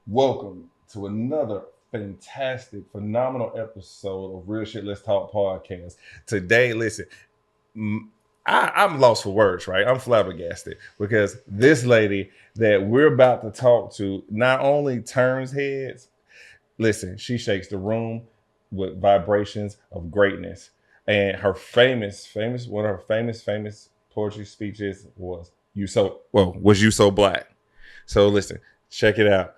Welcome to another fantastic, phenomenal episode of Real Shit Let's Talk podcast. Today, listen, I'm lost for words, right? I'm flabbergasted because this lady that we're about to talk to not only turns heads, listen, she shakes the room with vibrations of greatness. And her one of her famous poetry speeches was you so black. So listen, check it out.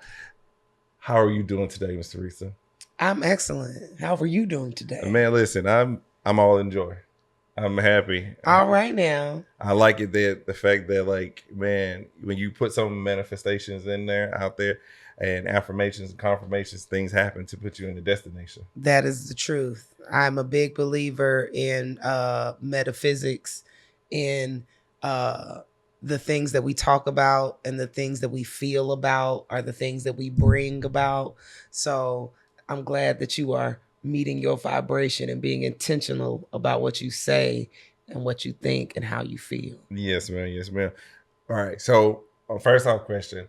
How are you doing today, Miss Theresa? I'm excellent. How are you doing today? Man, listen, I'm all in joy. I'm happy. All right now. I like it that the fact that, like, man, when you put some manifestations in there out there and affirmations and confirmations, things happen to put you in the destination. That is the truth. I'm a big believer in metaphysics, in the things that we talk about and the things that we feel about are the things that we bring about. So I'm glad that you are meeting your vibration and being intentional about what you say and what you think and how you feel. Yes, ma'am. Yes, ma'am. All right. So first off question,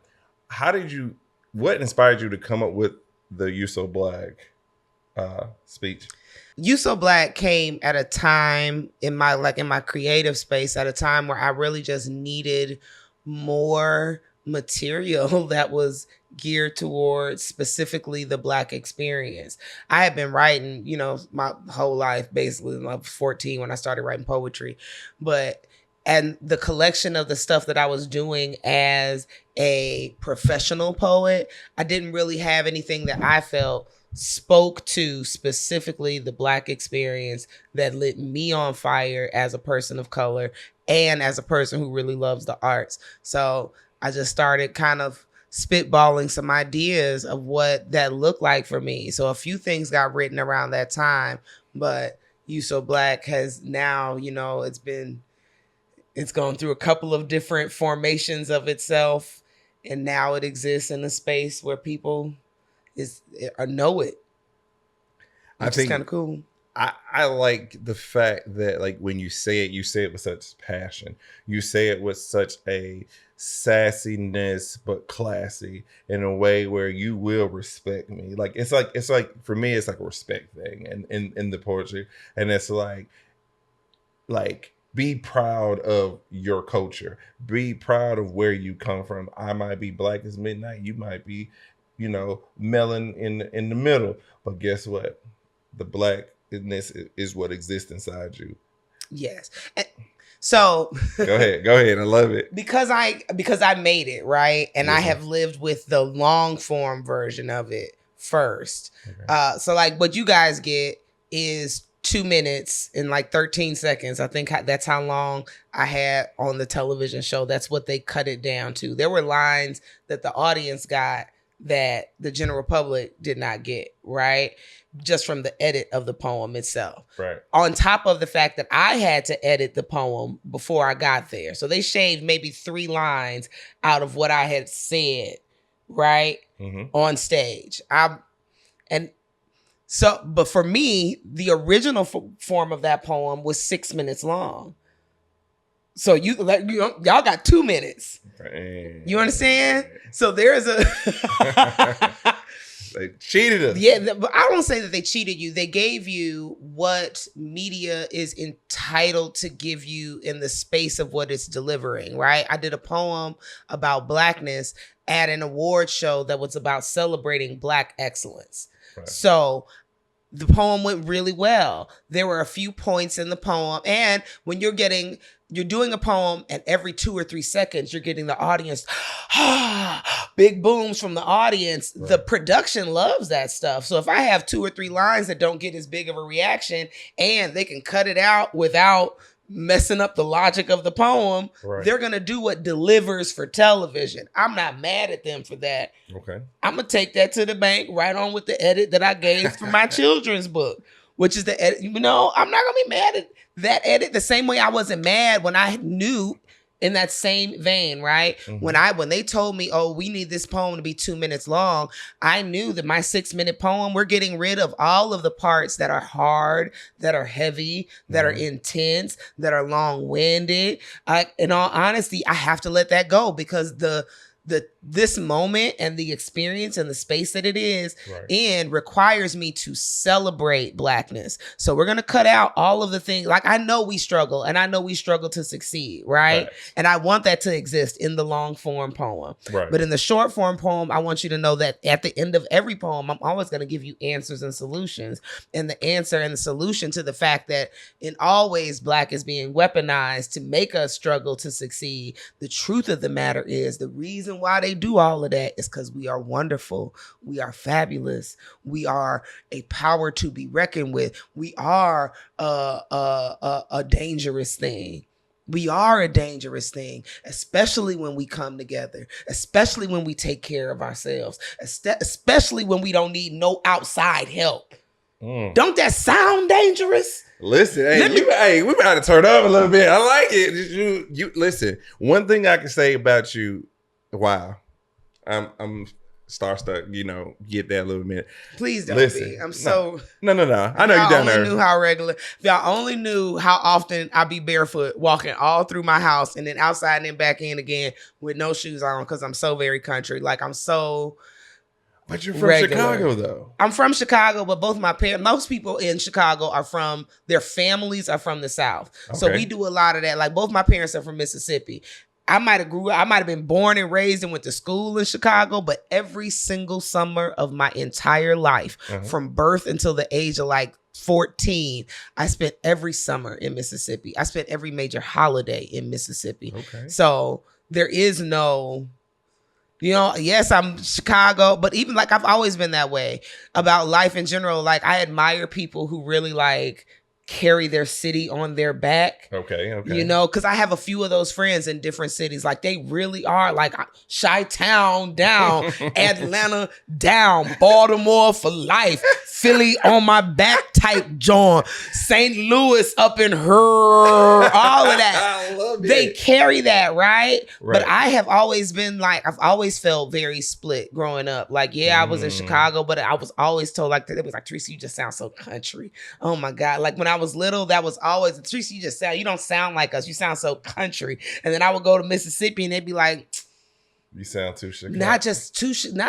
what inspired you to come up with the You So Black speech? You So Black came at a time in my creative space, at a time where I really just needed more material that was geared towards specifically the Black experience. I had been writing, my whole life, basically. I was 14 when I started writing poetry, and the collection of the stuff that I was doing as a professional poet, I didn't really have anything that I felt spoke to specifically the Black experience that lit me on fire as a person of color and as a person who really loves the arts. So I just started kind of spitballing some ideas of what that looked like for me. So a few things got written around that time, but You So Black has now, it's gone through a couple of different formations of itself, and now it exists in a space where people know it. I think it's kind of cool. I like the fact that, like, when you say it with such passion. You say it with such a sassiness, but classy, in a way where you will respect me. Like it's like for me, it's like a respect thing, and in the poetry, and it's like be proud of your culture. Be proud of where you come from. I might be black as midnight. You might be, melon in the middle. But guess what? The blackness is what exists inside you. Yes. So go ahead. I love it. Because I made it, right? And yes, I have lived with the long form version of it first. Okay. So like what you guys get is 2 minutes and like 13 seconds. I think that's how long I had on the television show. That's what they cut it down to. There were lines that the audience got that the general public did not get, right? Just from the edit of the poem itself. Right. On top of the fact that I had to edit the poem before I got there. So they shaved maybe 3 lines out of what I had said, right? Mm-hmm. On stage. But for me, the original form of that poem was 6 minutes long. So y'all got 2 minutes. You understand? So there's they cheated us. Yeah, but I don't say that they cheated you. They gave you what media is entitled to give you in the space of what it's delivering, right? I did a poem about Blackness at an award show that was about celebrating Black excellence. Right. So the poem went really well. There were a few points in the poem. And when you're doing a poem and every 2 or 3 seconds, you're getting the audience, big booms from the audience. Right. The production loves that stuff. So if I have 2 or 3 lines that don't get as big of a reaction and they can cut it out without messing up the logic of the poem, right, they're going to do what delivers for television. I'm not mad at them for that. Okay. I'm going to take that to the bank right on with the edit that I gave for my children's book, which is the edit. I'm not going to be mad at that edit the same way I wasn't mad when I knew in that same vein, right? Mm-hmm. When they told me, oh, we need this poem to be 2 minutes long, I knew that my 6-minute poem, we're getting rid of all of the parts that are hard, that are heavy, that mm-hmm. are intense, that are long-winded. In all honesty, I have to let that go because the this moment and the experience and the space that it is Right. in requires me to celebrate Blackness. So we're going to cut out all of the things. Like, I know we struggle and I know we struggle to succeed, right? And I want that to exist in the long form poem. Right. But in the short form poem, I want you to know that at the end of every poem, I'm always going to give you answers and solutions. And the answer and the solution to the fact that in all ways Black is being weaponized to make us struggle to succeed. The truth of the matter is the reason why they do all of that is because we are wonderful. We are fabulous. We are a power to be reckoned with. We are a dangerous thing. We are a dangerous thing, especially when we come together, especially when we take care of ourselves, especially when we don't need no outside help. Don't that sound dangerous? Listen, hey, we about to turn up a little bit. I like it. You listen. One thing I can say about you, wow, I'm starstruck. You know, get that a little minute. Please don't listen, be. I'm so no. I know you down there. Knew how regular. If y'all only knew how often I be barefoot walking all through my house and then outside and then back in again with no shoes on because I'm so very country. Like I'm so. But you're from regular. Chicago, though. I'm from Chicago, but both my parents, most people in Chicago are from, their families are from the South. Okay. So we do a lot of that. Like both my parents are from Mississippi. I might have been born and raised and went to school in Chicago, but every single summer of my entire life, from birth until the age of like 14, I spent every summer in Mississippi. I spent every major holiday in Mississippi. Okay. So there is no... You know, yes, I'm Chicago, but even like I've always been that way about life in general. Like I admire people who really like carry their city on their back. Okay. You know, because I have a few of those friends in different cities. Like they really are like Chi-Town down, Atlanta down, Baltimore for life, Philly on my back type John, St. Louis up in her, all of that. I love it. They carry that, right? But I have always been like, I've always felt very split growing up. Like, yeah, I was in Chicago, but I was always told like, it was like, Theresa, you just sound so country. Oh my God. Like when I was little, that was always, Theresa, you don't sound like us. You sound so country. And then I would go to Mississippi and they'd be like, you sound too Chicago. Not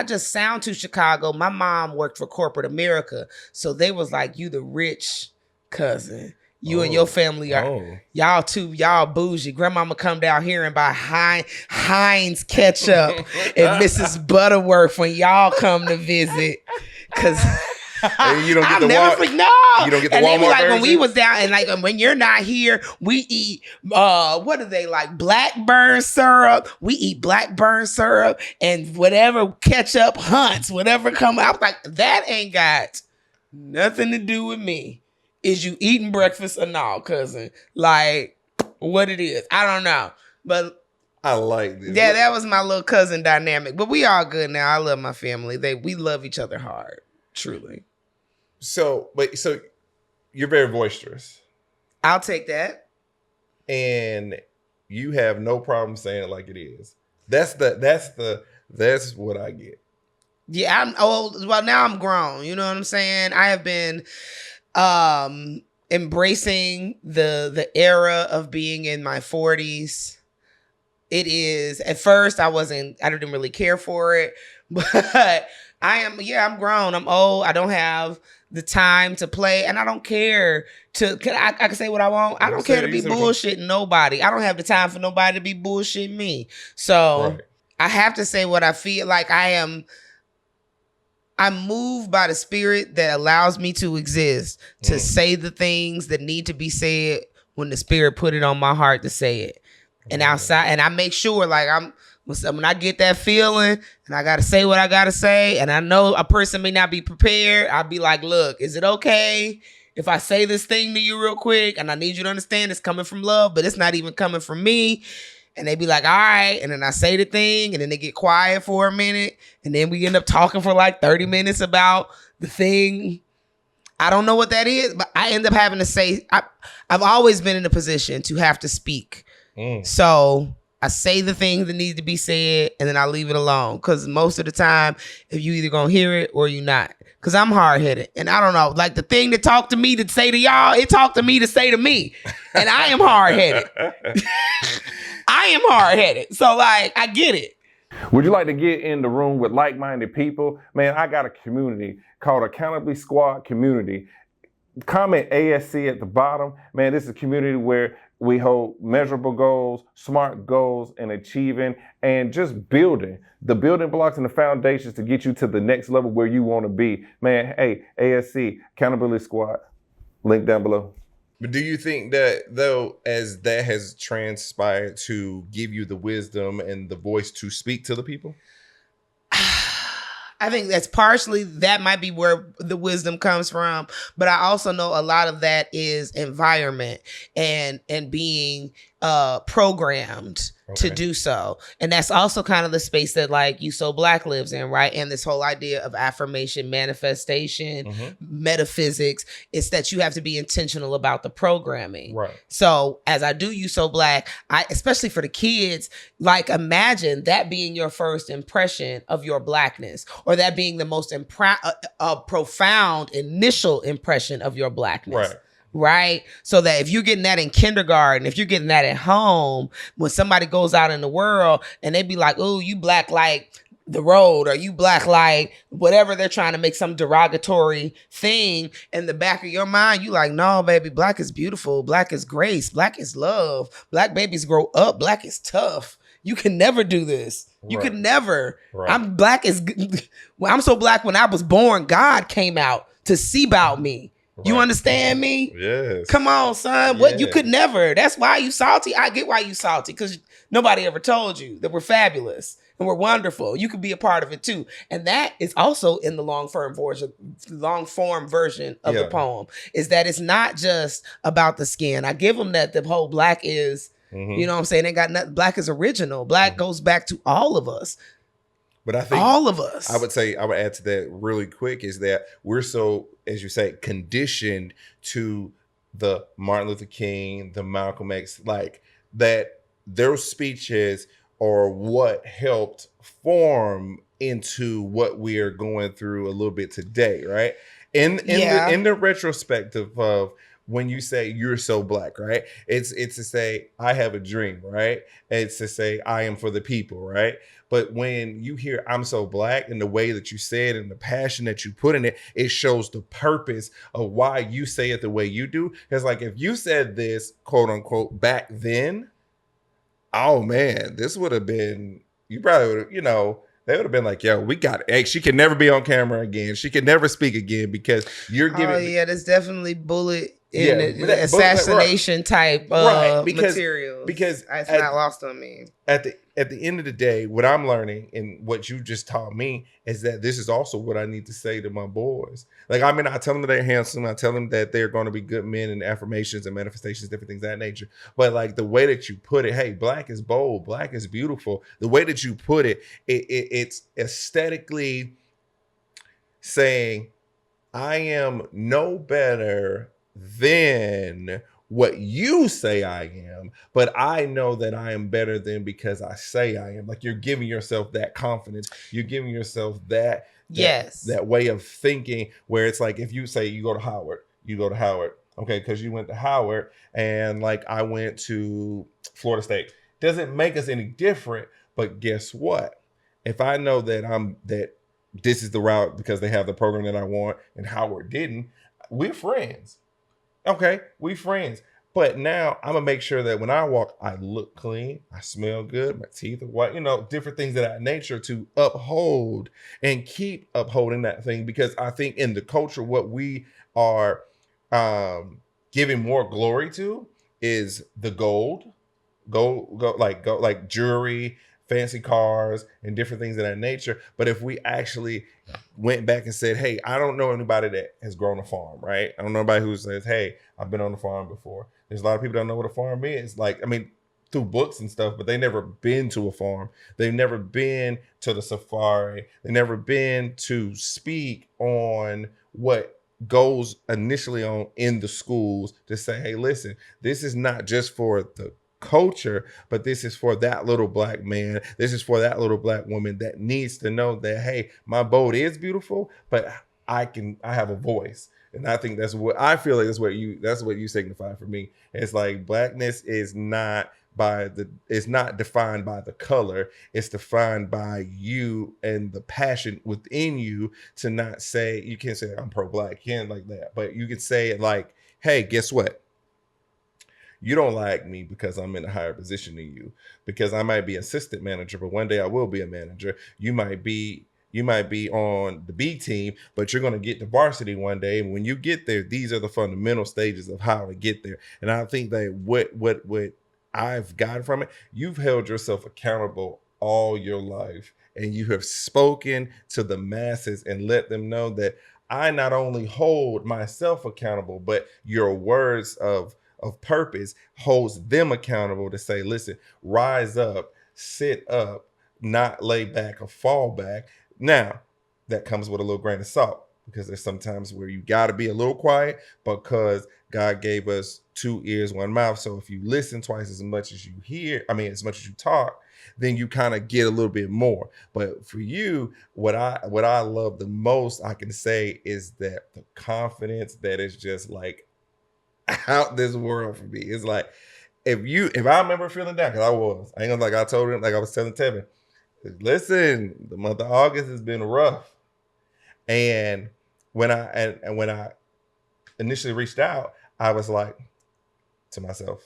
just sound too Chicago. My mom worked for corporate America. So they was like, you the rich cousin. You and your family are, y'all bougie. Grandmama come down here and buy Heinz ketchup and Mrs. Butterworth when y'all come to visit. Cause you don't get you don't get the and Walmart version? When we was down and like when you're not here, we eat what are they like blackburn syrup? We eat blackburn syrup and whatever ketchup Hunts, whatever come out. I was like, that ain't got nothing to do with me. Is you eating breakfast or no, cousin? Like what it is. I don't know. But I like this. Yeah, that was my little cousin dynamic. But we all good now. I love my family. We love each other hard. Truly. So you're very boisterous. I'll take that. And you have no problem saying it like it is. That's what I get. Yeah, I'm old. Well, now I'm grown. You know what I'm saying? I have been embracing the era of being in my 40s. It is, at first I didn't really care for it, but I'm grown. I'm old. I don't have the time to play and I don't care I can say what I want. I don't care to be bullshitting nobody. I don't have the time for nobody to be bullshitting me. So I have to say what I feel like. I'm moved by the spirit that allows me to exist, to say the things that need to be said when the spirit put it on my heart to say it. And outside, and I make sure like when I get that feeling and I got to say what I got to say, and I know a person may not be prepared, I'll be like, look, is it okay if I say this thing to you real quick? And I need you to understand it's coming from love, but it's not even coming from me. And they be like, all right. And then I say the thing and then they get quiet for a minute. And then we end up talking for like 30 minutes about the thing. I don't know what that is, but I end up having to say, I've always been in a position to have to speak. So I say the things that need to be said and then I leave it alone. Because most of the time, if you either gonna hear it or you not. Because I'm hard-headed. And I don't know, like the thing that talked to me to say to y'all, it talked to me to say to me. And I am hard-headed. I am hard-headed. So like, I get it. Would you like to get in the room with like-minded people? Man, I got a community called Accountably Squad Community. Comment ASC at the bottom. Man, this is a community where we hold measurable goals, smart goals, and achieving and just building the building blocks and the foundations to get you to the next level where you want to be. Man, hey, ASC, Accountability Squad, link down below. But do you think that, though, as that has transpired to give you the wisdom and the voice to speak to the people? I think that's partially, that might be where the wisdom comes from, but I also know a lot of that is environment and being programmed to do so. And that's also kind of the space that like You So Black lives in, right? And this whole idea of affirmation, manifestation, metaphysics, it's that you have to be intentional about the programming. Right. So as I do You So Black, especially for the kids, like imagine that being your first impression of your Blackness, or that being the most profound initial impression of your Blackness. Right. Right? So that if you're getting that in kindergarten, if you're getting that at home, when somebody goes out in the world and they be like, oh, you Black like the road, or you Black like whatever, they're trying to make some derogatory thing in the back of your mind, you like, no, baby, Black is beautiful. Black is grace. Black is love. Black babies grow up. Black is tough. You can never do this. You could never. Right. I'm so Black when I was born, God came out to see about me. Right. You understand me? Yes. Come on, son. What? You could never. That's why you salty. I get why you salty, because nobody ever told you that we're fabulous and we're wonderful. You could be a part of it too. And that is also in the long form version of the poem, is that it's not just about the skin. I give them that the whole Black is, you know what I'm saying? They got nothing. Black is original. Black goes back to all of us. But I think all of us, I would add to that really quick, is that we're so, as you say, conditioned to the Martin Luther King, the Malcolm X, like that their speeches are what helped form into what we are going through a little bit today, right? In the retrospective of when you say you're so Black, right? It's to say I have a dream, right? It's to say I am for the people, right? But when you hear I'm so Black, and the way that you say it and the passion that you put in it, it shows the purpose of why you say it the way you do. Because like if you said this, quote unquote, back then, oh man, this would have been, you probably would have, they would have been like, yo, we got it. Hey, she can never be on camera again. She can never speak again because you're giving. Oh yeah, there's definitely bullet in the assassination type material. Because it's not lost on me. At the end of the day, what I'm learning and what you just taught me is that this is also what I need to say to my boys. Like, I mean, I tell them that they're handsome. I tell them that they're going to be good men, and affirmations and manifestations, different things of that nature. But like the way that you put it, hey, Black is bold. Black is beautiful. The way that you put it, it's aesthetically saying, I am no better than what you say I am, but I know that I am better than because I say I am. Like, you're giving yourself that confidence. You're giving yourself that way of thinking, where it's like, if you say you go to Howard, okay, because you went to Howard, and like I went to Florida State. Doesn't make us any different, but guess what? If I know that this is the route because they have the program that I want and Howard didn't, we're friends. Okay, we friends. But now I'm gonna make sure that when I walk, I look clean, I smell good, my teeth are white, different things of that nature, to uphold and keep upholding that thing. Because I think in the culture, what we are giving more glory to is the gold, like jewelry, fancy cars, and different things of that nature. But if we actually went back and said, hey, I don't know anybody that has grown a farm, right? I don't know anybody who says, hey, I've been on the farm before. There's a lot of people that don't know what a farm is. Like, I mean, through books and stuff, but they never been to a farm. They've never been to the safari. They've never been to speak on what goes initially on in the schools to say, hey, listen, this is not just for the culture, but this is for that little Black man. This is for that little Black woman that needs to know that, hey, my boat is beautiful, but I have a voice. And I think that's what I feel like that's what you signify for me. It's like Blackness is not it's not defined by the color. It's defined by you and the passion within you to not say, you can't say I'm pro-black, you can't like that, but you can say it like, hey, guess what? You don't like me because I'm in a higher position than you, because I might be assistant manager, but one day I will be a manager. You might be on the B team, but you're going to get to varsity one day. And when you get there, these are the fundamental stages of how to get there. And I think that what I've gotten from it, you've held yourself accountable all your life, and you have spoken to the masses and let them know that I not only hold myself accountable, but your words of purpose holds them accountable to say, listen, rise up, sit up, not lay back or fall back. Now, that comes with a little grain of salt, because there's sometimes where you got to be a little quiet, because God gave us 2 ears, 1 mouth. So if you listen twice as much as you hear, as much as you talk, then you kind of get a little bit more. But for you, what I love the most, I can say, is that the confidence that is just like out this world for me. It's like, if I remember feeling down, because I ain't gonna, like I told him, like I was telling Tevin, listen, the month of August has been rough. And when I initially reached out, I was like to myself,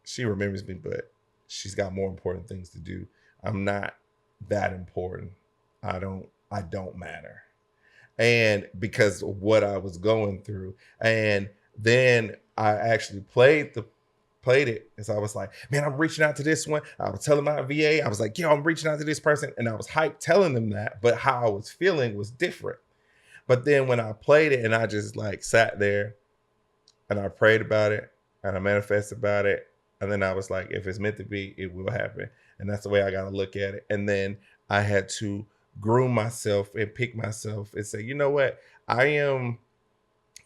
she remembers me, but she's got more important things to do. I'm not that important. I don't matter. And because of what I was going through. And then I actually played it, as I was like, man, I'm reaching out to this one. I was telling my VA, I was like, yo, I'm reaching out to this person. And I was hyped telling them that, but how I was feeling was different. But then when I played it and I just like sat there and I prayed about it and I manifested about it, and then I was like, if it's meant to be, it will happen. And that's the way I got to look at it. And then I had to groom myself and pick myself and say, you know what? I am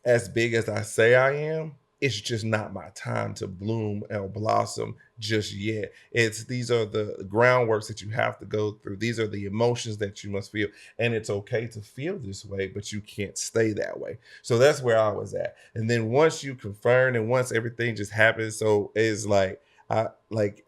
as big as I say I am. It's just not my time to bloom or blossom just yet. These are the groundworks that you have to go through. These are the emotions that you must feel. And it's okay to feel this way, but you can't stay that way. So that's where I was at. And then once you confirm and once everything just happens, so it's like, I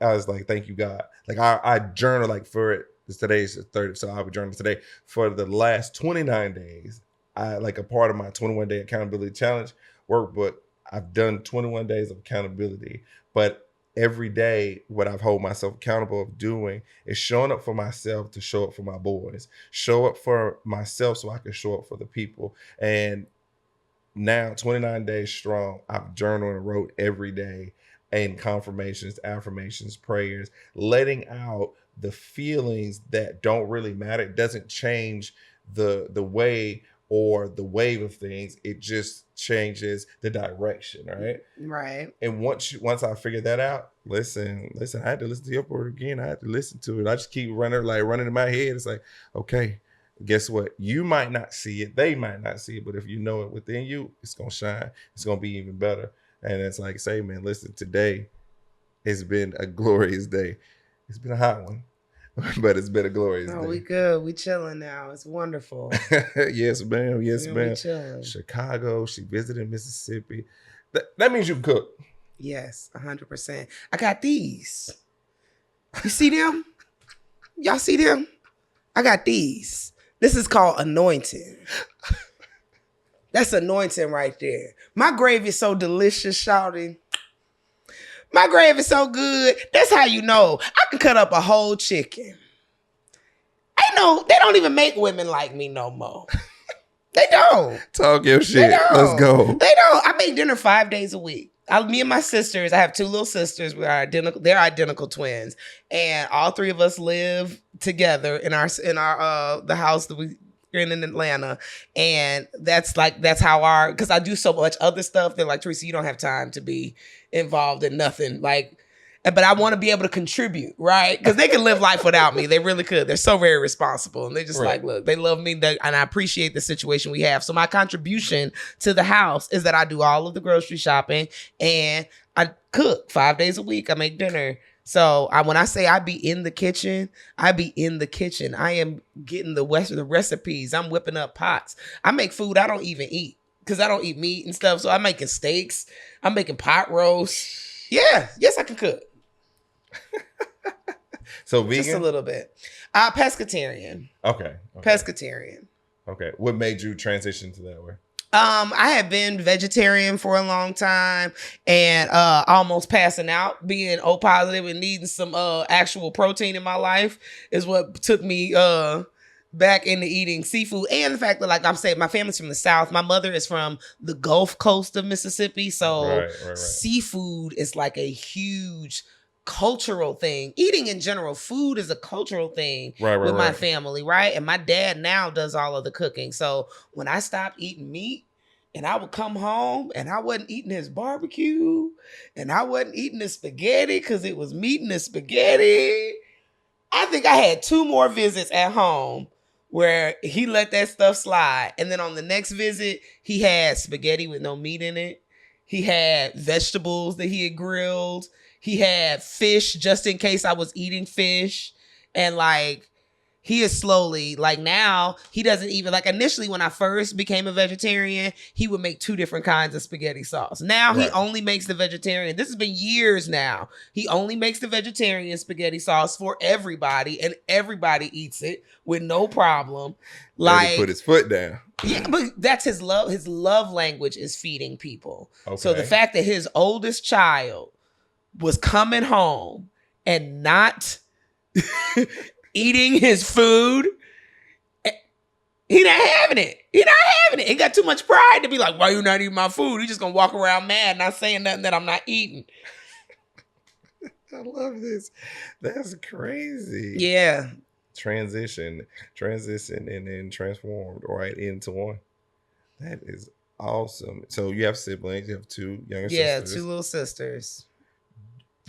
was like, thank you, God. Like I journal like for it. Today's the 30th, so I'll be journaling today. For the last 29 days, I like a part of my 21-day accountability challenge workbook. I've done 21 days of accountability, but every day what I've hold myself accountable of doing is showing up for myself to show up for my boys, show up for myself so I can show up for the people. And now 29 days strong, I've journaled and wrote every day, and confirmations, affirmations, prayers, letting out the feelings that don't really matter. It doesn't change the way or the wave of things. It just changes the direction, right? Right. And once I figured that out, listen, I had to listen to your word again. I had to listen to it. I just keep running in my head. It's like, okay, guess what? You might not see it. They might not see it. But if you know it within you, it's going to shine. It's going to be even better. And it's like, say, man, listen, today has been a glorious day. It's been a hot one, but it's been a glorious day. We good. We chilling now. It's wonderful. Yes, ma'am. Yes, ma'am. We chilling. Chicago. She visited Mississippi. That means you can cook. Yes, 100%. I got these. You see them? Y'all see them? I got these. This is called anointing. That's anointing right there. My gravy is so delicious, shawty. My gravy is so good. That's how you know. I can cut up a whole chicken. They don't even make women like me no more. They don't. Talk your shit. Let's go. They don't. I make dinner 5 days a week. Me and my sisters, I have 2 little sisters. We are identical. They're identical twins. And all 3 of us live together in our the house that we in Atlanta. And that's how because I do so much other stuff. They're like, Theresa, you don't have time to be involved in nothing. But I want to be able to contribute, right? Because they can live life without me. They really could. They're so very responsible. And they're just like, look, they love me. And I appreciate the situation we have. So my contribution to the house is that I do all of the grocery shopping and I cook 5 days a week. I make dinner. So when I say I be in the kitchen, I be in the kitchen. I am getting the recipes. I'm whipping up pots. I make food I don't even eat because I don't eat meat and stuff. So I'm making steaks. I'm making pot roast. Yeah. Yes, I can cook. So vegan? Just a little bit. Pescatarian. Okay. Pescatarian. Okay. What made you transition to that way? I had been vegetarian for a long time and almost passing out, being O positive and needing some actual protein in my life is what took me back into eating seafood. And the fact that, like I'm saying, my family's from the South. My mother is from the Gulf Coast of Mississippi. So right. Seafood is like a huge cultural thing. Eating in general, food is a cultural thing with my family, right? And my dad now does all of the cooking. So when I stopped eating meat and I would come home and I wasn't eating his barbecue and I wasn't eating the spaghetti because it was meat and the spaghetti, I think I had 2 more visits at home where he let that stuff slide. And then on the next visit, he had spaghetti with no meat in it. He had vegetables that he had grilled. He had fish just in case I was eating fish. And like, he is slowly, like now, he doesn't even, like initially when I first became a vegetarian, he would make 2 different kinds of spaghetti sauce. Now he only makes the vegetarian. This has been years now. He only makes the vegetarian spaghetti sauce for everybody and everybody eats it with no problem. Like, he put his foot down. Yeah, but that's his love. His love language is feeding people. Okay. So the fact that his oldest child was coming home and not eating his food, he not having it. He not having it. He got too much pride to be like, why you not eating my food? He just gonna walk around mad, not saying nothing that I'm not eating. I love this. That's crazy. Yeah. Transition, and then transformed right into one. That is awesome. So you have siblings. You have 2 younger sisters. Yeah, 2 little sisters.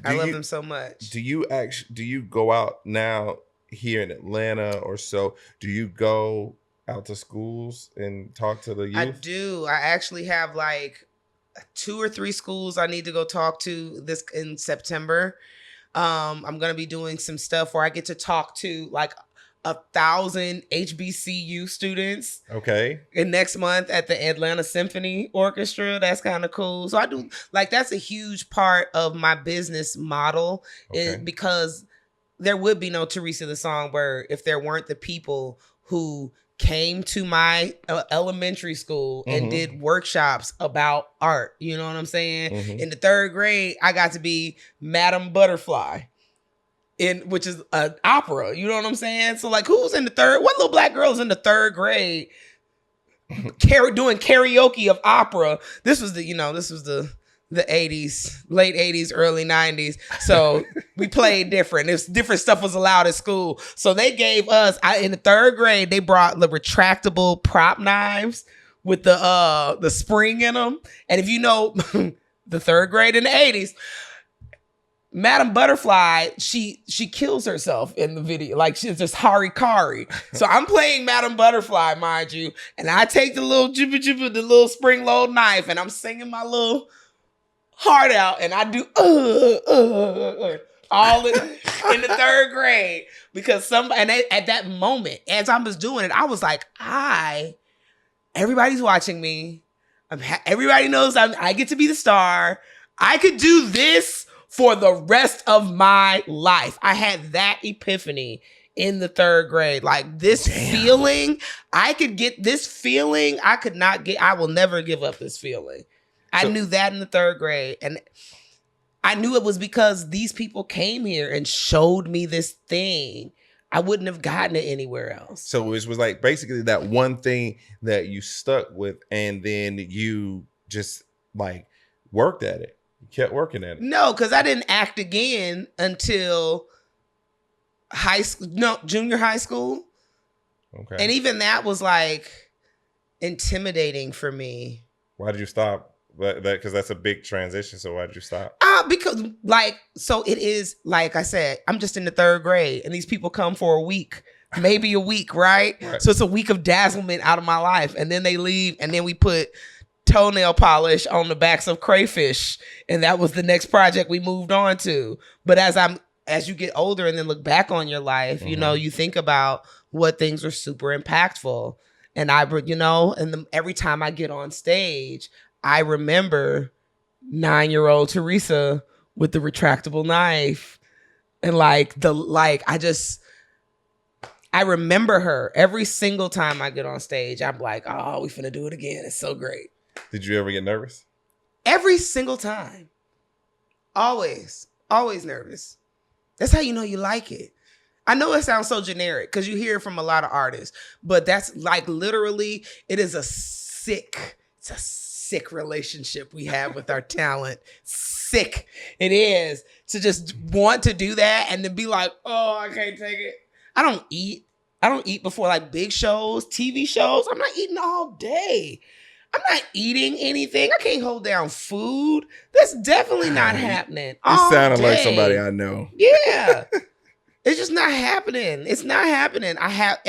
I love them so much. Do you go out now here in Atlanta or so? Do you go out to schools and talk to the youth? I do. I actually have like 2 or 3 schools I need to go talk to this in September. I'm going to be doing some stuff where I get to talk to like 1,000 HBCU students. Okay. And next month at the Atlanta Symphony Orchestra. That's kind of cool. So I do, like, that's a huge part of my business model is because there would be no Theresa the Songbird if there weren't the people who came to my elementary school and did workshops about art. You know what I'm saying? In the 3rd grade, I got to be Madame Butterfly. Which is an opera, you know what I'm saying? So like, who's in the 3rd? What little black girl's in the 3rd grade doing karaoke of opera? This was the 80s, late 80s, early 90s. So we played different. Different stuff was allowed at school. So they gave us, in the 3rd grade, they brought the retractable prop knives with the spring in them. And if you know the 3rd grade in the 80s, Madame Butterfly, she kills herself in the video. Like, she's just harikari. So I'm playing Madame Butterfly, mind you, and I take the little the little spring load knife, and I'm singing my little heart out, and I do all in the 3rd grade because at that moment, as I was doing it, I was like, everybody's watching me. Everybody knows I get to be the star. I could do this for the rest of my life. I had that epiphany in the 3rd grade. Like, this feeling, I could get this feeling. I will never give up this feeling. I knew that in the 3rd grade. And I knew it was because these people came here and showed me this thing. I wouldn't have gotten it anywhere else. So it was like basically that one thing that you stuck with and then you just like worked at it. Kept working at it. No, because I didn't act again until junior high school. Okay. And even that was like intimidating for me. Why did you stop? Because that's a big transition. So why did you stop? Because it is, like I said, I'm just in the 3rd grade and these people come for a week, maybe a week, right? So it's a week of dazzlement out of my life. And then they leave and then we put toenail polish on the backs of crayfish, and that was the next project we moved on to. But as you get older and then look back on your life, you think about what things were super impactful. And every time I get on stage, I remember 9-year-old Theresa with the retractable knife And like I remember her every single time I get on stage. I'm like, oh, we finna do it again. It's so great. Did you ever get nervous? Every single time. Always nervous. That's how you know you like it. I know it sounds so generic because you hear it from a lot of artists, but that's like literally, it's a sick relationship we have with our talent. Sick. It is to just want to do that and to be like, oh, I can't take it. I don't eat before like big shows, TV shows. I'm not eating all day. I'm not eating anything. I can't hold down food. That's definitely not happening. You sounded like somebody I know. Yeah. It's just not happening. It's not happening. I have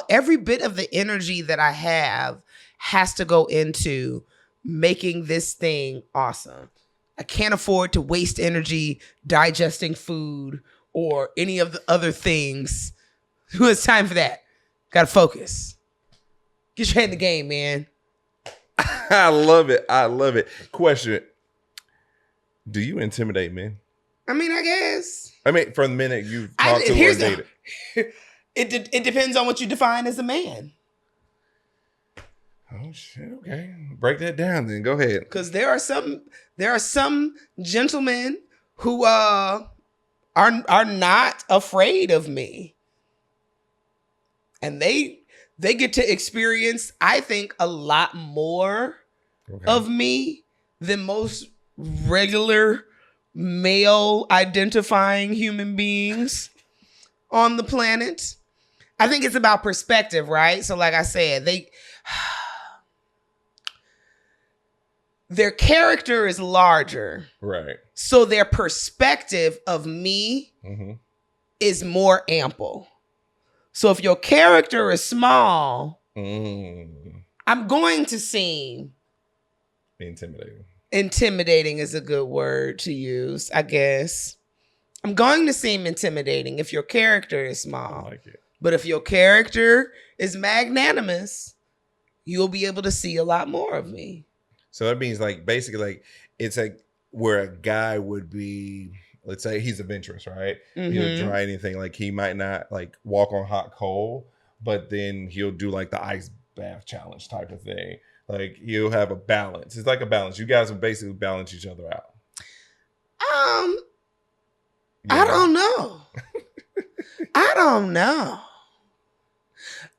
every bit of the energy that I have has to go into making this thing awesome. I can't afford to waste energy digesting food or any of the other things. It's time for that. Gotta focus. Get your head in the game, man. I love it. Question. Do you intimidate men? I mean, I guess. I mean, from the minute you've talked to or dated. It depends on what you define as a man. Oh shit! Okay, break that down then. Go ahead. Because there are some gentlemen who are not afraid of me, and they get to experience, I think, a lot more of me than most regular male identifying human beings on the planet. I think it's about perspective, right? So like I said, their character is larger. Right. So their perspective of me is more ample. So if your character is small, I'm going to seem intimidating. Intimidating is a good word to use, I guess. I'm going to seem intimidating if your character is small. I like it. But if your character is magnanimous, you'll be able to see a lot more of me. So that means like basically like it's like where a guy would be, let's say he's adventurous, right? He'll try anything. Like he might not like walk on hot coal, but then he'll do like the ice bath challenge type of thing. Like he'll have a balance. It's like a balance. You guys will basically balance each other out. I don't know. I don't know.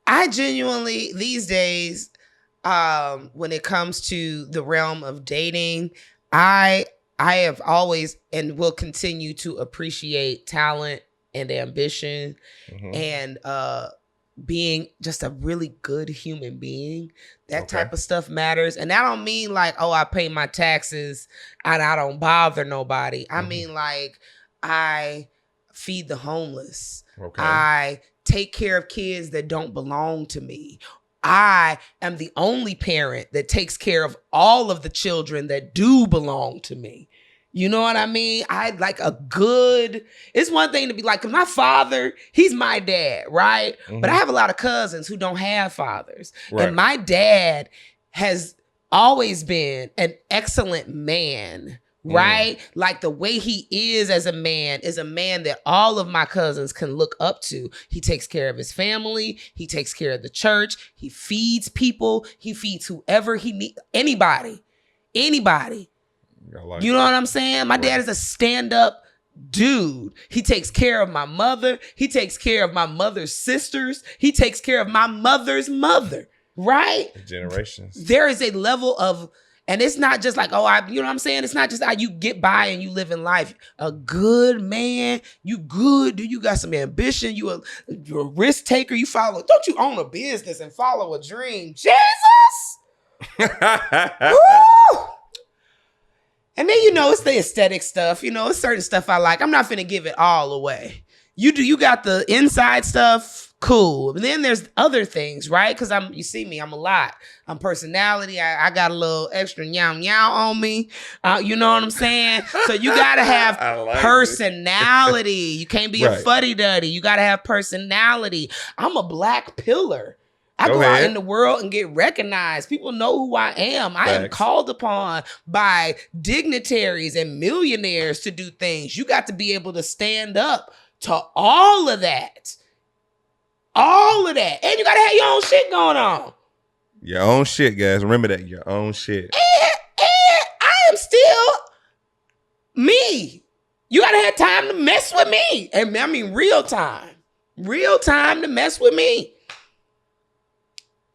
I genuinely, these days, when it comes to the realm of dating, I have always and will continue to appreciate talent and ambition and being just a really good human being. That type of stuff matters. And I don't mean like, oh, I pay my taxes and I don't bother nobody. I mean like I feed the homeless. I take care of kids that don't belong to me. I am the only parent that takes care of all of the children that do belong to me. You know what I mean? I'd like it's one thing to be like, 'cause my father, he's my dad, right? But I have a lot of cousins who don't have fathers. Right. And my dad has always been an excellent man, right? Like the way he is as a man is a man that all of my cousins can look up to. He takes care of his family. He takes care of the church. He feeds people. He feeds whoever he needs. Anybody. You know what I'm saying? My dad is a stand-up dude. He takes care of my mother. He takes care of my mother's sisters. He takes care of my mother's mother, right? Generations. There is a level of, and it's not just like, you know what I'm saying? It's not just how you get by and you live in life. A good man, you good, dude. You got some ambition. You're a risk taker. Don't you own a business and follow a dream? Jesus! Woo! And then, it's the aesthetic stuff. It's certain stuff I like. I'm not finna give it all away. You got the inside stuff, cool. And then there's other things, right? Because you see me, I'm a lot. I'm personality. I got a little extra yow on me. You know what I'm saying? So you gotta have personality. You can't be a fuddy-duddy. You gotta have personality. I'm a black pillar. I go out in the world and get recognized. People know who I am. I am called upon by dignitaries and millionaires to do things. You got to be able to stand up to all of that. All of that. And you gotta have your own shit going on. Your own shit, guys. Remember that. Your own shit. And I am still me. You gotta have time to mess with me. And I mean real time. Real time to mess with me.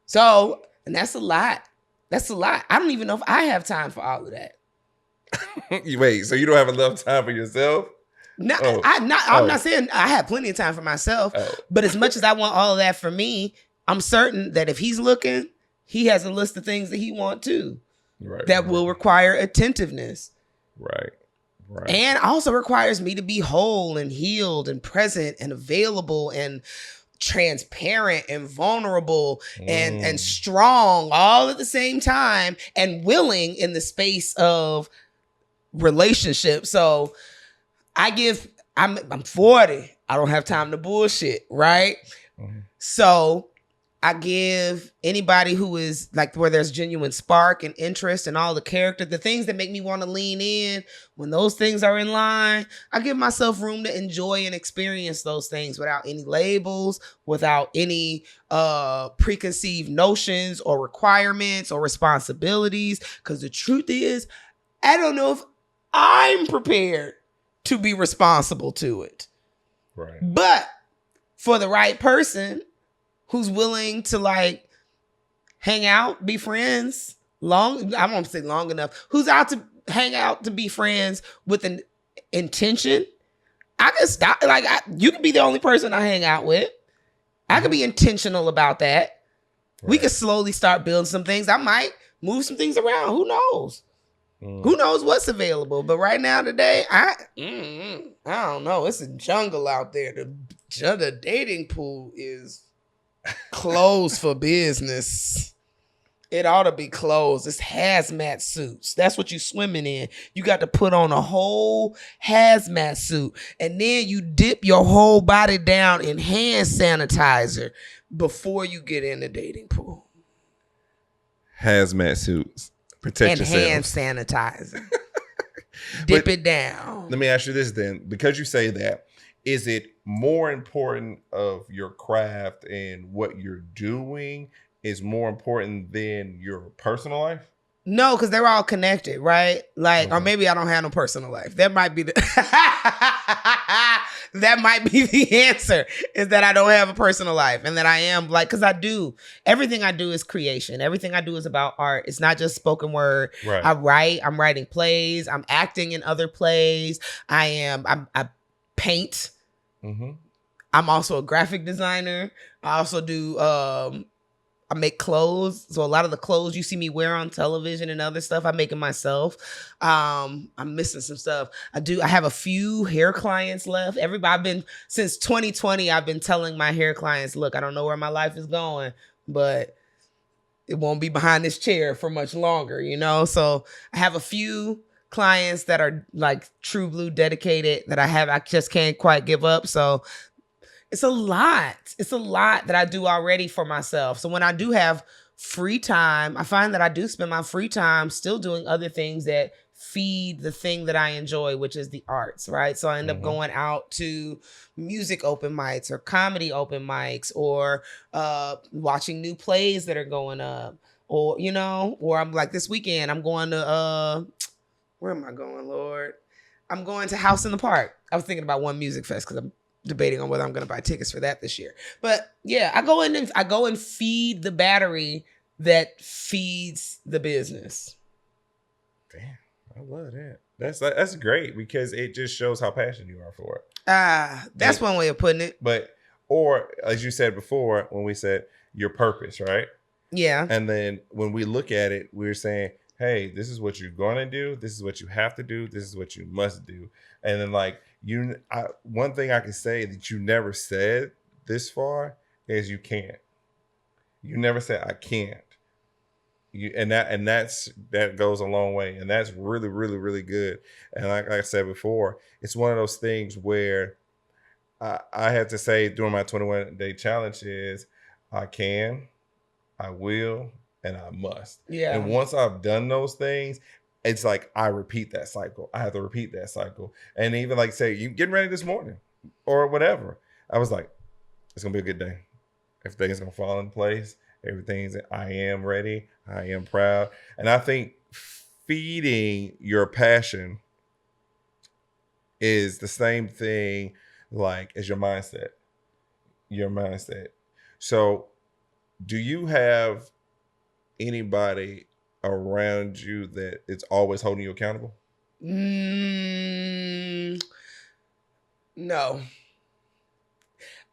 So, and that's a lot. That's a lot. I don't even know if I have time for all of that. Wait, so you don't have enough time for yourself? No, I'm not saying I have plenty of time for myself, but as much as I want all of that for me, I'm certain that if he's looking, he has a list of things that he wants too. That will require attentiveness. Right. And also requires me to be whole and healed and present and available and transparent and vulnerable and strong all at the same time and willing in the space of relationship. So I'm 40. I don't have time to bullshit, right? So I give anybody who is like where there's genuine spark and interest and all the character, the things that make me want to lean in, when those things are in line, I give myself room to enjoy and experience those things without any labels, without any preconceived notions or requirements or responsibilities. Because the truth is, I don't know if I'm prepared to be responsible to it. Right. But for the right person who's willing to like hang out, be friends I won't say long enough, who's out to hang out to be friends with an intention, I can stop. Like you can be the only person I hang out with. I can be intentional about that. Right. We can slowly start building some things. I might move some things around. Who knows? Who knows what's available? But right now, today, I don't know. It's a jungle out there. The dating pool is closed for business. It ought to be closed. It's hazmat suits. That's what you swimming in. You got to put on a whole hazmat suit, and then you dip your whole body down in hand sanitizer before you get in the dating pool. Hazmat suits. Protect yourself. Hand sanitizer. Dip it down. Let me ask you this then. Because you say that, is it more important of your craft and what you're doing is more important than your personal life? No, because they're all connected, right? Like, or maybe I don't have no personal life. That might be the that might be the answer, is that I don't have a personal life and that I am like, because I do. Everything I do is creation. Everything I do is about art. It's not just spoken word. Right. I write. I'm writing plays. I'm acting in other plays. I paint. I'm also a graphic designer. I also do I make clothes. So a lot of the clothes you see me wear on television and other stuff, I make it myself. I'm missing some stuff. I have a few hair clients left. Since 2020, I've been telling my hair clients, look, I don't know where my life is going, but it won't be behind this chair for much longer, you know? So I have a few clients that are like true blue dedicated that I just can't quite give up. So it's a lot. It's a lot that I do already for myself. So when I do have free time, I find that I do spend my free time still doing other things that feed the thing that I enjoy, which is the arts, right? So I end up going out to music open mics or comedy open mics or watching new plays that are going up, or, you know, or I'm like this weekend, I'm going to, where am I going, Lord? I'm going to House in the Park. I was thinking about One Music Fest because I'm debating on whether I'm going to buy tickets for that this year. But yeah, I go and feed the battery that feeds the business. Damn, I love that. That's great because it just shows how passionate you are for it. That's one way of putting it. But, or as you said before, when we said your purpose, right? Yeah. And then when we look at it, we're saying, hey, this is what you're going to do. This is what you have to do. This is what you must do. And then like one thing I can say that you never said this far is you can't. You never said I can't. That goes a long way. And that's really, really, really good. And like I said before, it's one of those things where I have to say during my 21-day challenge is I can, I will, and I must. Yeah. And once I've done those things, it's like I repeat that cycle. I have to repeat that cycle. And even like say, you getting ready this morning. or whatever. I was like, it's gonna be a good day. Everything's gonna fall in place. I am ready. I am proud. And I think feeding your passion is the same thing like as your mindset. Your mindset. So do you have anybody around you that it's always holding you accountable? No.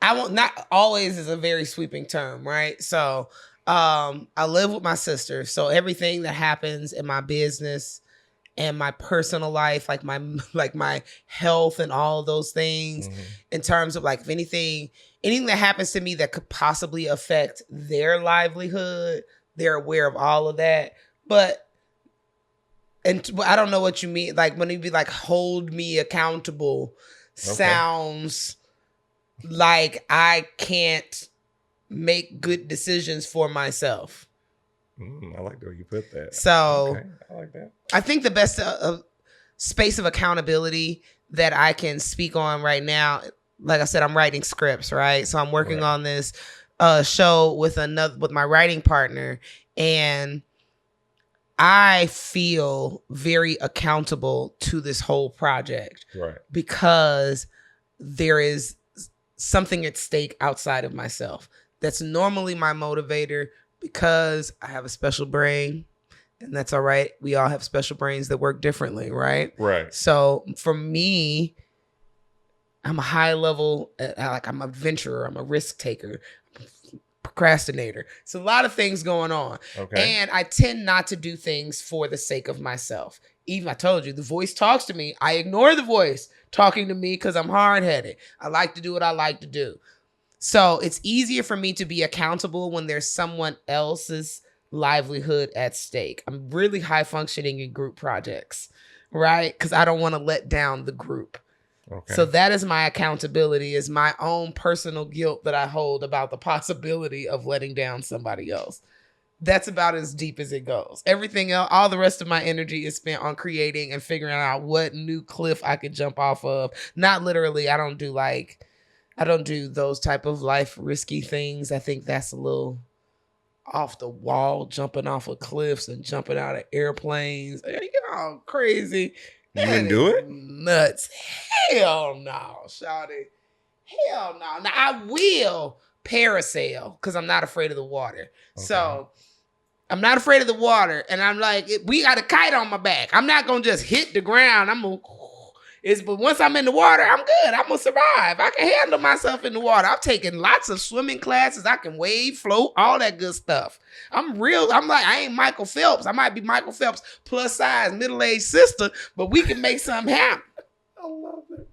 I won't. Not always is a very sweeping term, right? So I live with my sister. So everything that happens in my business and my personal life, like my health and all of those things, in terms of like if anything that happens to me that could possibly affect their livelihood, they're aware of all of that. But I don't know what you mean. Like when you be like, hold me accountable, sounds like I can't make good decisions for myself. I like the way you put that. So I like that. I think the best space of accountability that I can speak on right now, like I said, I'm writing scripts, right? So I'm working on this show with my writing partner, and I feel very accountable to this whole project, right? Because there is something at stake outside of myself. That's normally my motivator because I have a special brain, and that's all right. We all have special brains that work differently, right? Right. So for me, I'm a high level, I'm a adventurer, I'm a risk taker, procrastinator. It's a lot of things going on. Okay. And I tend not to do things for the sake of myself. Even I told you, the voice talks to me. I ignore the voice talking to me because I'm hard-headed. I like to do what I like to do. So it's easier for me to be accountable when there's someone else's livelihood at stake. I'm really high functioning in group projects, right? Because I don't want to let down the group. Okay. So that is my accountability, is my own personal guilt that I hold about the possibility of letting down somebody else. That's about as deep as it goes. Everything else, all the rest of my energy is spent on creating and figuring out what new cliff I could jump off of. Not literally. I don't do those type of life risky things. I think that's a little off the wall, jumping off of cliffs and jumping out of airplanes. You get all crazy. You didn't do it? Nuts. Hell no, shawty. Hell no. Now I will parasail because I'm not afraid of the water. Okay. So I'm not afraid of the water. And I'm like, we got a kite on my back. I'm not going to just hit the ground. But once I'm in the water, I'm good. I'm going to survive. I can handle myself in the water. I've taken lots of swimming classes. I can wave, float, all that good stuff. I'm like, I ain't Michael Phelps. I might be Michael Phelps' plus size, middle-aged sister, but we can make something happen. I love it.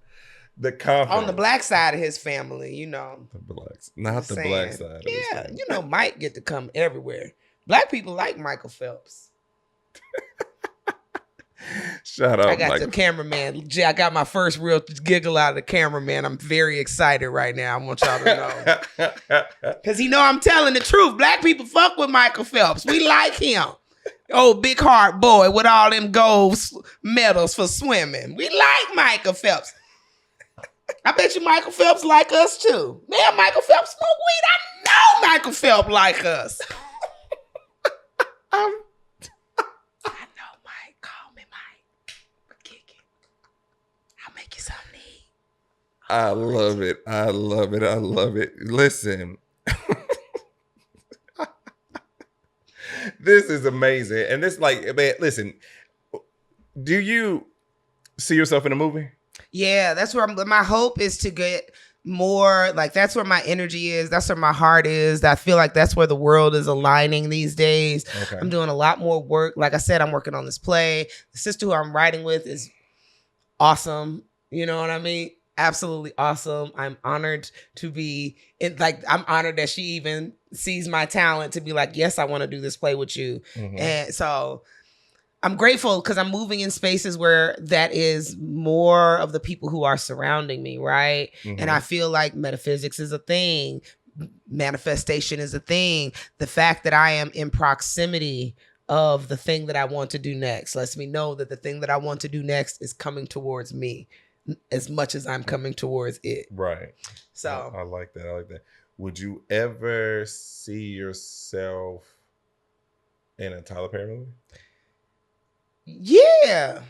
The confidence. On the black side of his family, you know. The blacks. Not the black side. Yeah, you know, Mike get to come everywhere. Black people like Michael Phelps. Shut up. I got the cameraman. I got my first real giggle out of the cameraman. I'm very excited right now. I want y'all to know. Because I'm telling the truth. Black people fuck with Michael Phelps. We like him. Oh, big heart boy with all them gold medals for swimming. We like Michael Phelps. I bet you Michael Phelps like us too. Man, Michael Phelps smoke weed. I know Michael Phelps like us. I love it. I love it. I love it. Listen, this is amazing. And this, like, man, listen, do you see yourself in a movie? Yeah, that's where my hope is to get more, like, that's where my energy is. That's where my heart is. I feel like that's where the world is aligning these days. Okay. I'm doing a lot more work. Like I said, I'm working on this play. The sister who I'm writing with is awesome. You know what I mean? Absolutely awesome. I'm honored to be I'm honored that she even sees my talent to be like, yes, I want to do this play with you. Mm-hmm. And so I'm grateful because I'm moving in spaces where that is more of the people who are surrounding me, right? Mm-hmm. And I feel like metaphysics is a thing. Manifestation is a thing. The fact that I am in proximity of the thing that I want to do next lets me know that the thing that I want to do next is coming towards me. as much as I'm coming towards it. Right. So I like that. I like that. Would you ever see yourself in a Tyler Perry movie? yeah.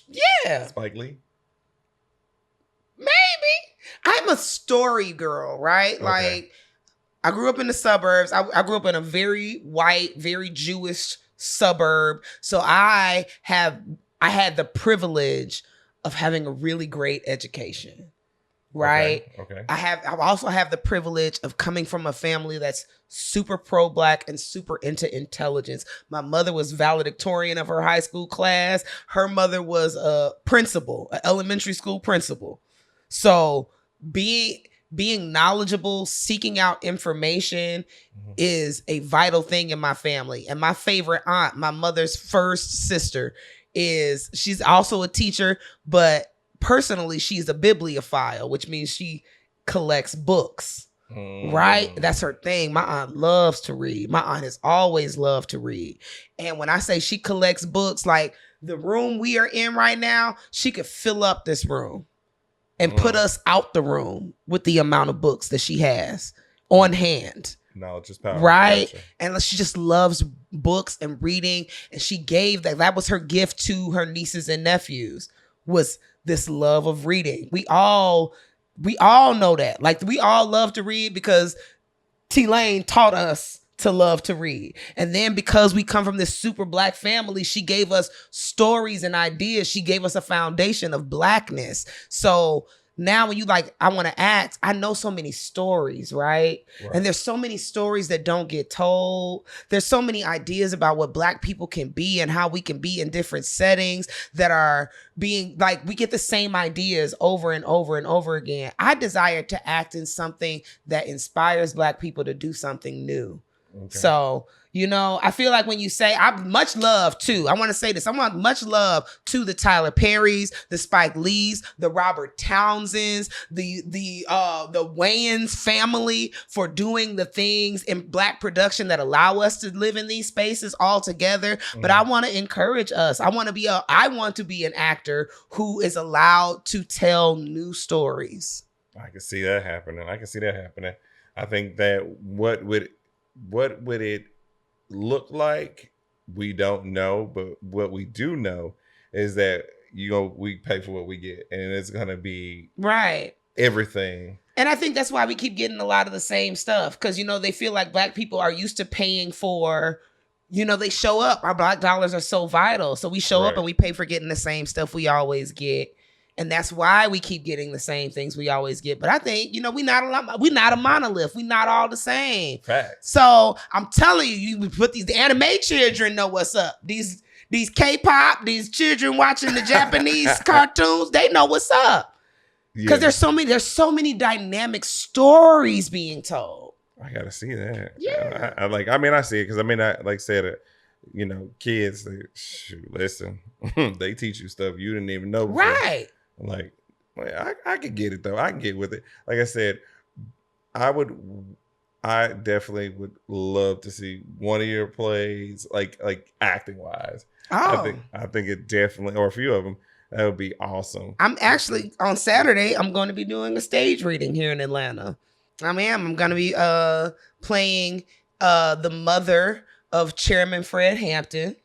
Yeah. Spike Lee? Maybe. I'm a story girl, right? Okay. Like, I grew up in the suburbs. I grew up in a very white, very Jewish suburb. So I had the privilege of having a really great education. Right? Okay. I also have the privilege of coming from a family that's super pro-Black and super into intelligence. My mother was valedictorian of her high school class. Her mother was a principal, an elementary school principal. So being knowledgeable, seeking out information is a vital thing in my family. And my favorite aunt, my mother's first sister, she's also a teacher, but personally, she's a bibliophile, which means she collects books, right? That's her thing. My aunt loves to read. My aunt has always loved to read. And when I say she collects books, like the room we are in right now, she could fill up this room and put us out the room with the amount of books that she has on hand. Knowledge is power. Right? Gotcha. And she just loves books and reading. And she gave that was her gift to her nieces and nephews, was this love of reading. We all know that. Like, we all love to read because T. Lane taught us to love to read. And then because we come from this super Black family, she gave us stories and ideas. She gave us a foundation of Blackness. So now when you like, I want to act, I know so many stories, right? And there's so many stories that don't get told. There's so many ideas about what Black people can be and how we can be in different settings that are being like, we get the same ideas over and over and over again. I desire to act in something that inspires Black people to do something new. Okay. So, I feel like when you say, I'm much love too. I want to say this. I want much love to the Tyler Perrys, the Spike Lees, the Robert Townsends, the Wayans family for doing the things in Black production that allow us to live in these spaces all together. But I want to encourage us. I want to be an actor who is allowed to tell new stories. I can see that happening. I think that what would it look like? We don't know, but what we do know is that we pay for what we get, and it's gonna be right everything. And I think that's why we keep getting a lot of the same stuff, because they feel like Black people are used to paying for, they show up. Our Black dollars are so vital, so we show up and we pay for getting the same stuff we always get. And that's why we keep getting the same things we always get. But I think, we're not a monolith. We're not all the same. Facts. So I'm telling you put the anime children know what's up. These K-pop, these children watching the Japanese cartoons, they know what's up. Because there's so many dynamic stories being told. I gotta see that. Yeah. I see it because I like said it. Kids, listen, they teach you stuff you didn't even know before. Right. Like I could get it though. I can get with it. Like I said, I definitely would love to see one of your plays, like acting wise. Oh. I think it definitely, or a few of them, that would be awesome. I'm actually on Saturday. I'm going to be doing a stage reading here in Atlanta. I'm going to be playing the mother of Chairman Fred Hampton.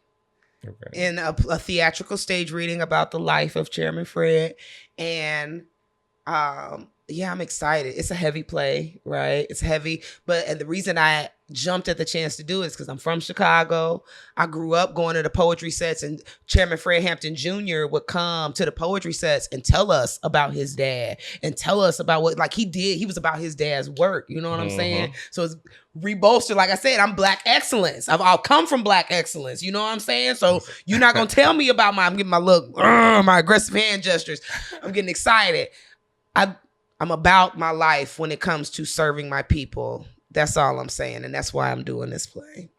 Okay. In a theatrical stage reading about the life of Chairman Fred. And I'm excited. It's a heavy play, right? It's heavy. And the reason I jumped at the chance to do it is because I'm from Chicago. I grew up going to the poetry sets, and Chairman Fred Hampton Jr. would come to the poetry sets and tell us about his dad and tell us about what he did. He was about his dad's work. You know what I'm saying? So it's rebolstered. Like I said, I'm Black excellence. I'll come from Black excellence. You know what I'm saying? So you're not going to tell me about I'm getting my look, my aggressive hand gestures. I'm getting excited. I'm about my life when it comes to serving my people. That's all I'm saying. And that's why I'm doing this play.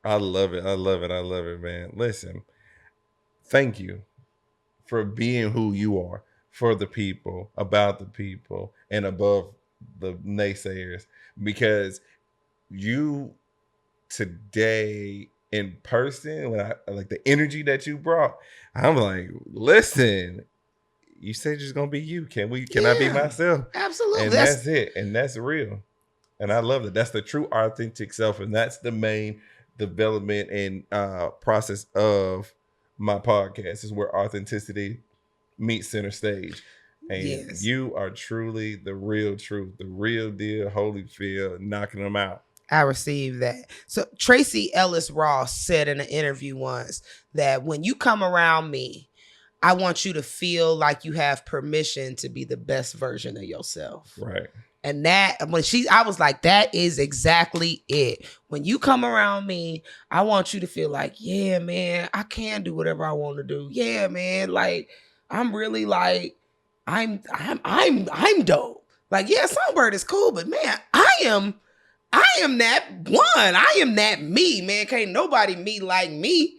I love it. I love it, man. Listen, thank you for being who you are, for the people, about the people, and above the naysayers. Because you today in person, when I like the energy that you brought, I'm like, listen, you said you're just gonna be you. Can I be myself? Absolutely. And that's it. And that's real. And I love it. That's the true authentic self. And that's the main development and process of my podcast, is where authenticity meets center stage. And you are truly the real truth, the real deal, Holyfield, knocking them out. I received that. So Tracy Ellis Ross said in an interview once that when you come around me, I want you to feel like you have permission to be the best version of yourself. Right. And that I was like, that is exactly it. When you come around me, I want you to feel like, yeah, man, I can do whatever I want to do. Yeah, man, like I'm really like I'm dope. Like, yeah, Songbird is cool, but man, I am that one. I am that me, man. Can't nobody me like me.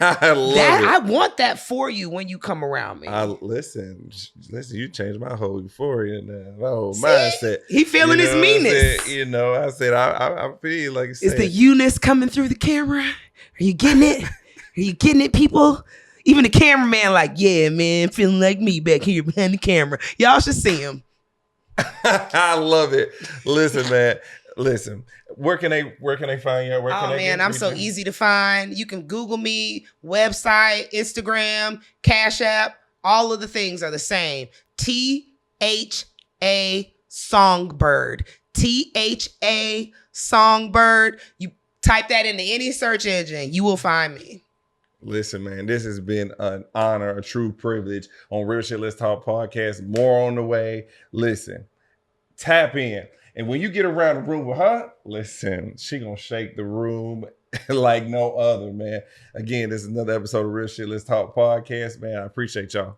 I love it. I want that for you when you come around me. Listen, you changed my whole euphoria now. My whole mindset. He feeling his meanness. I said, I feel like is the you-ness coming through the camera? Are you getting it? Are you getting it, people? Even the cameraman like, yeah, man, feeling like me back here behind the camera. Y'all should see him. I love it. Listen, man. Listen, where can they find you? I'm so easy to find. You can Google me, website, Instagram, Cash App. All of the things are the same. THA Songbird. THA Songbird. You type that into any search engine, you will find me. Listen, man, this has been an honor, a true privilege on Real Shit Let's Talk podcast. More on the way. Listen, tap in. And when you get around the room with her, listen, she gonna shake the room like no other, man. Again, this is another episode of Real Shit Let's Talk podcast, man. I appreciate y'all.